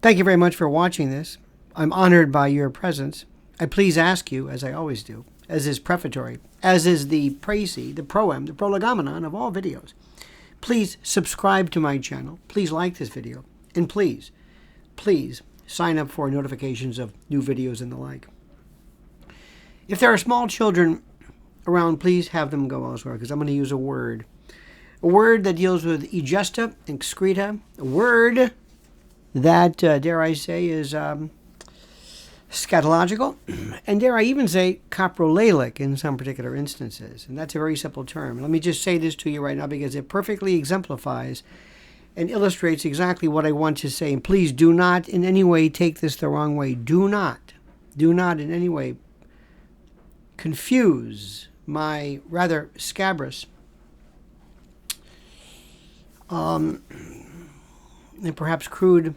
Thank you very much for watching this. I'm honored by your presence. I please ask you, as I always do, as is prefatory, as is the précis, the proem, the prolegomenon of all videos, please subscribe to my channel. Please like this video. And please sign up for notifications of new videos and the like. If there are small children around, please have them go elsewhere, because I'm going to use a word that deals with egesta and excreta, a word that, dare I say, is scatological, and dare I even say coprolalic in some particular instances. And that's a very simple term. Let me just say this to you right now, because it perfectly exemplifies and illustrates exactly what I want to say. And please do not in any way take this the wrong way. Do not in any way confuse my rather scabrous and perhaps crude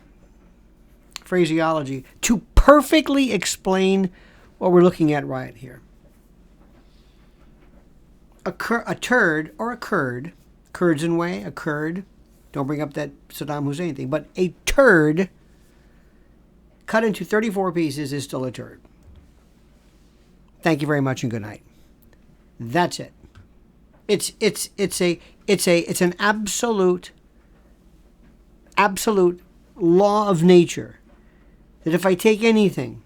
phraseology to perfectly explain what we're looking at right here. A turd or a curd, curds in way, a curd, don't bring up that Saddam Hussein thing, but a turd cut into 34 pieces is still a turd. Thank you very much and good night. That's it. It's an absolute law of nature that if I take anything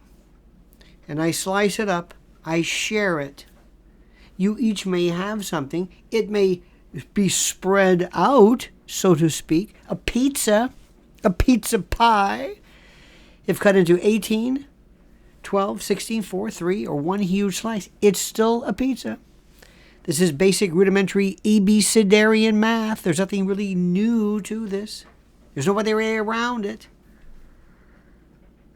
and I slice it up, I share it. You each may have something. It may be spread out, so to speak. A pizza pie, if cut into 18, 12, 16, 4, 3, or one huge slice, it's still a pizza. This is basic rudimentary abecedarian math. There's nothing really new to this. There's no other way around it.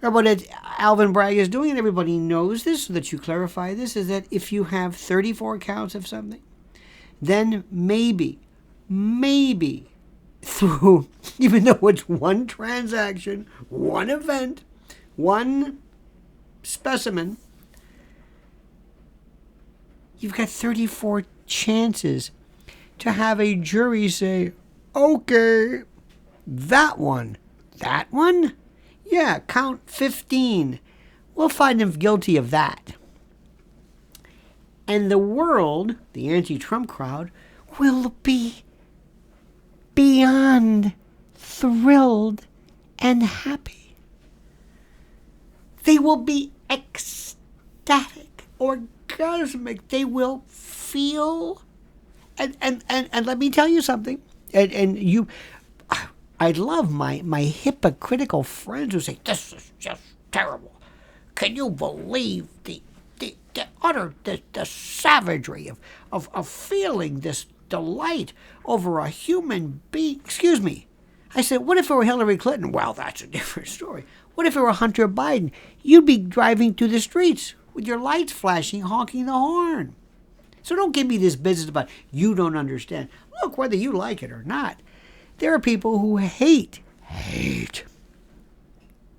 What Alvin Bragg is doing, and everybody knows this, so that you clarify this, is that if you have 34 counts of something, then maybe, through, even though it's one transaction, one event, one specimen, you've got 34 chances to have a jury say, okay, that one, yeah, count 15. We'll find him guilty of that. And the world, the anti-Trump crowd, will be beyond thrilled and happy. They will be ecstatic, orgasmic. They will feel, and let me tell you something, and you, I love my hypocritical friends who say, this is just terrible. Can you believe the utter savagery of feeling this delight over a human being? Excuse me. I said, what if it were Hillary Clinton? Well, that's a different story. What if it were Hunter Biden? You'd be driving through the streets with your lights flashing, honking the horn. So don't give me this business about you don't understand. Look, whether you like it or not, there are people who hate,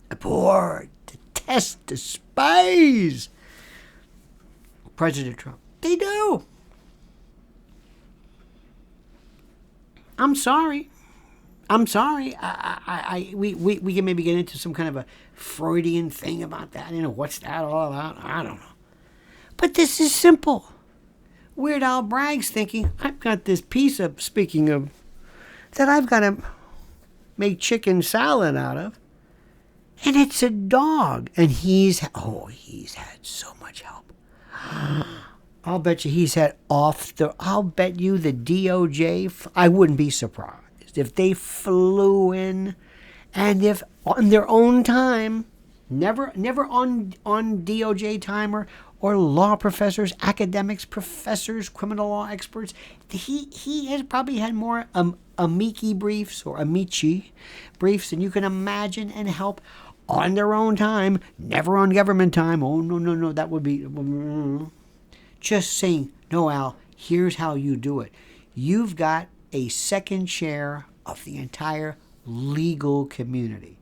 abhor, detest, despise President Trump. They do. I'm sorry. We can maybe get into some kind of a Freudian thing about that. What's that all about? I don't know. But this is simple. Weird Al Bragg's thinking, I've got this piece of, speaking of, that I've got to make chicken salad out of. And it's a dog. And he's had so much help. I'll bet you he's had I'll bet you the DOJ, I wouldn't be surprised if they flew in, and if on their own time, never on DOJ time or law professors, academics, professors, criminal law experts, he has probably had more amici briefs or amici briefs than you can imagine, and help on their own time, never on government time. Oh, no, that would be just saying, no, Al, here's how you do it. You've got a second chair of the entire legal community,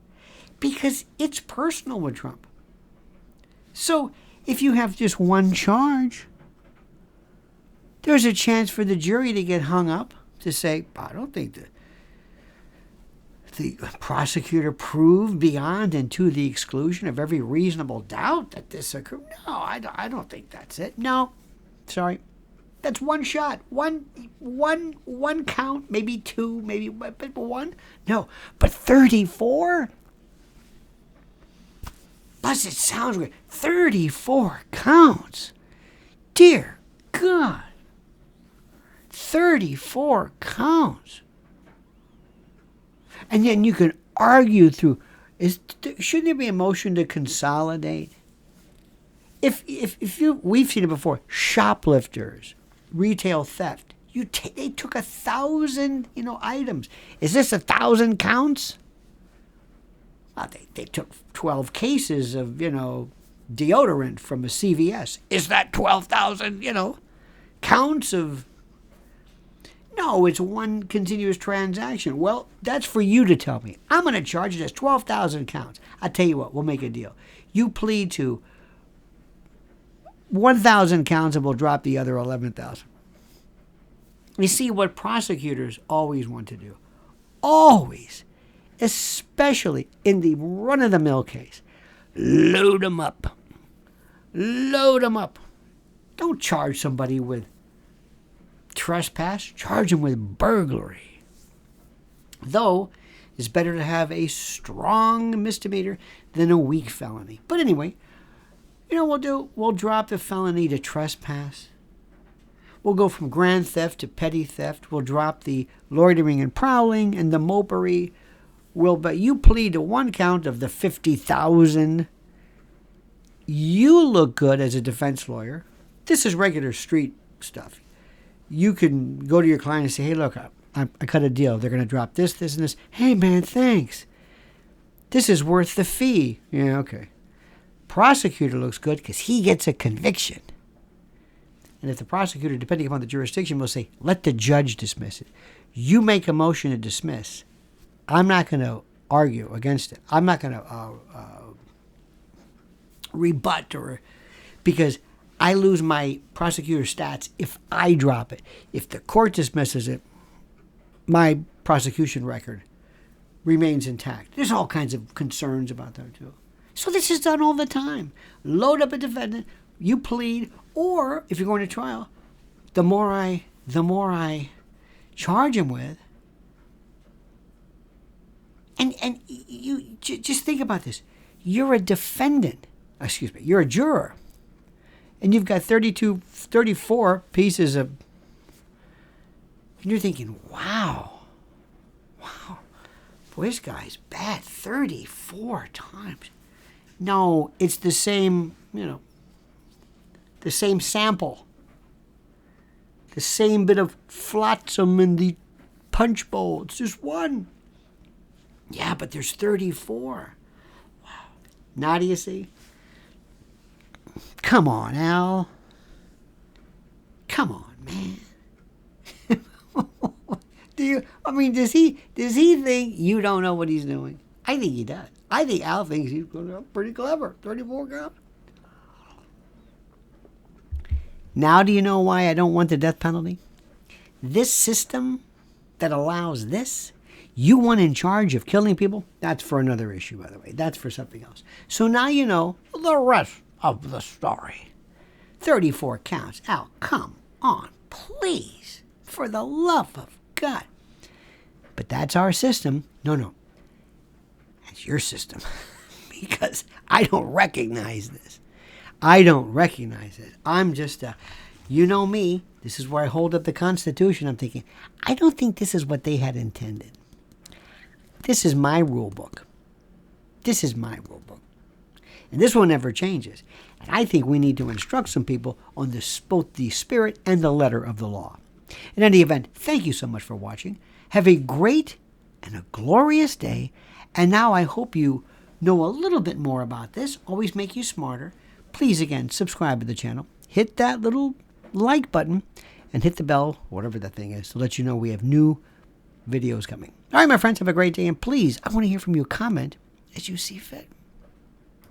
because it's personal with Trump. So if you have just one charge, there's a chance for the jury to get hung up, to say, I don't think the prosecutor proved beyond and to the exclusion of every reasonable doubt that this occurred? No, I don't think that's it. No, sorry. That's one shot. One count, maybe two, maybe but one. No, but 34? Plus, it sounds weird. 34 counts. Dear God. 34 counts. And then you can argue through, shouldn't there be a motion to consolidate? We've seen it before, shoplifters, retail theft. They took 1,000, items. Is this 1,000 counts? Well, they took 12 cases of, deodorant from a CVS. Is that 12,000, counts of? No, it's one continuous transaction. Well, that's for you to tell me. I'm going to charge it as 12,000 counts. I tell you what, we'll make a deal. You plead to 1,000 counts and we'll drop the other 11,000. You see what prosecutors always want to do. Always. Especially in the run-of-the-mill case. Load them up. Load them up. Don't charge somebody with trespass. Charge them with burglary. Though, it's better to have a strong misdemeanor than a weak felony. But anyway, we'll drop the felony to trespass. We'll go from grand theft to petty theft. We'll drop the loitering and prowling and the mopery. But you plead to one count of the 50,000. You look good as a defense lawyer. This is regular street stuff. You can go to your client and say, hey, look, I cut a deal. They're going to drop this, this, and this. Hey, man, thanks. This is worth the fee. Yeah, okay. Prosecutor looks good because he gets a conviction. And if the prosecutor, depending upon the jurisdiction, will say, let the judge dismiss it. You make a motion to dismiss. I'm not going to argue against it. I'm not going to rebut because I lose my prosecutor stats if I drop it. If the court dismisses it, my prosecution record remains intact. There's all kinds of concerns about that too. So this is done all the time. Load up a defendant, you plead, or if you're going to trial, the more I charge him with. And you just think about this. You're a defendant. You're a juror. And you've got 34 pieces of... And you're thinking, wow. Boy, this guy's bad 34 times. No, it's the same, the same sample. The same bit of flotsam in the punch bowl. It's just one. Yeah, but there's 34. Wow. Now do you see? Come on, Al. Come on, man. Does he think you don't know what he's doing? I think he does. I think Al thinks he's pretty clever. 34 counts. Now do you know why I don't want the death penalty? This system that allows this, you want in charge of killing people? That's for another issue, by the way. That's for something else. So now you know the rest of the story. 34 counts. Al, come on, please. For the love of God. But that's our system. No. That's your system. Because I don't recognize this. I'm just you know me. This is where I hold up the Constitution. I'm thinking, I don't think this is what they had intended. This is my rule book. And this one never changes. And I think we need to instruct some people on both the spirit and the letter of the law. In any event, thank you so much for watching. Have a great and a glorious day. And now I hope you know a little bit more about this. Always make you smarter. Please, again, subscribe to the channel. Hit that little like button and hit the bell, whatever that thing is, to let you know we have new videos coming. All right, my friends, have a great day. And please, I want to hear from you. Comment as you see fit.